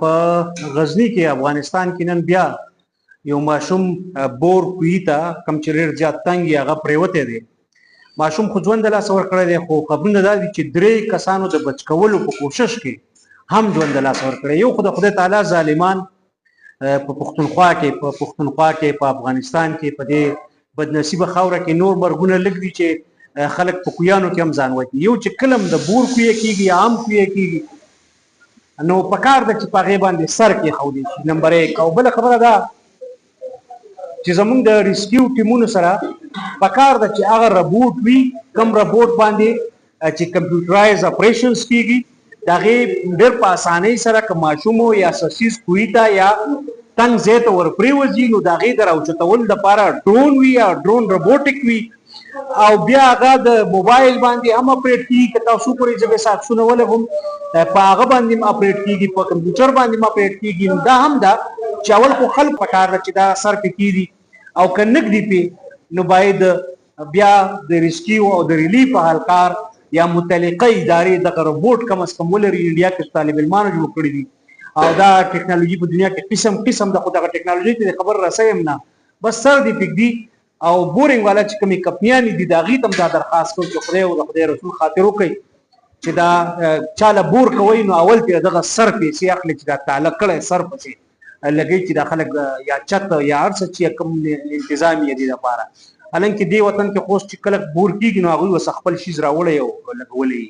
په غزنی کې افغانستان کې نن بیا یو ماشوم بور کوي ته کم چې ډېر زیات تنګ یې هغه پریوتی دی. ماشوم خو ژوند د لاسه ورکړی دی، خو خبرونه دا دي چې 3 کسانو د بچ کولو په کوشش کې هم ژوند د لاسه ورکړی. یو خو د خدای تعالی ظالمان په پښتونخوا کې په افغانستان کې په دې بدنصیبه خاوره کې نور مرګونه لږ دي چې خلک په کویانو کې هم ځان وژني. یو چې کلم د بور کویه کېږي یا هم کویه کېږي نو پکار ده چې په هغې باندې سر کېښودی شي. نمبر 1. او بله خبره ده چې زمونږ د ریسکیو ټیمونو سره پکار ده چې هغه ربوټ وي، کم ربوټ باندې چې کمپیوټرایز اپریشنز کېږي د هغې ډېر په اسانۍ سره که ماشوم یا سسیز کوي ته یا تنګ ځای ته ورپرېوځي نو د هغې د راوچتولو دپاره ډرون وي یا ډرون ربوټیک وي او بیا هغه د موبایل باندې هم اپریټ کېږي. که تاسو پورې ژبې ساکسونه ولګوم په هغه باندې هم اپریټ کېږي، په کمپیوټر باندې هم اپریټ کېږي. نو دا هم ده چې اول خو خلک پکار ده چې دا سر پې کېږي او که نږدې پې نو باید بیا د ریسکیو او د ریلیف اهلکار یا متعلقه ادارې دغه ربوټ کم از کم ولري. انډیا کې طالب علمانو جوړ کړي دي او دا ټکنالوژي په دنیا کې قسم د خو دغه ټکنالوژي ته خبر رسوي نه بس سر دې پږدي. او بورینګ والا چې کومې کمپنیانې دي د هغې ته هم دا درخواست کوم چې خدای او د خدای رسول خاطر وکړئ چې دا چاله بور کوئ نو اول ترې دغه سر پیسې اخلي چې دا تعلق کړی سر پسې لګوي چې دا خلک یا چت یا هر څه چې کوم انتظام یې دي دپاره. حالانکې دې وطن کې خو چې کله بور کېږي نو هغوی اوس خپل شیز راوړی او لګولی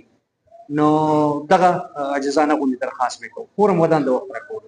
نو دغه عاجزانه غوندې درخواست مې کوو. پوره مودان د وخت راکولو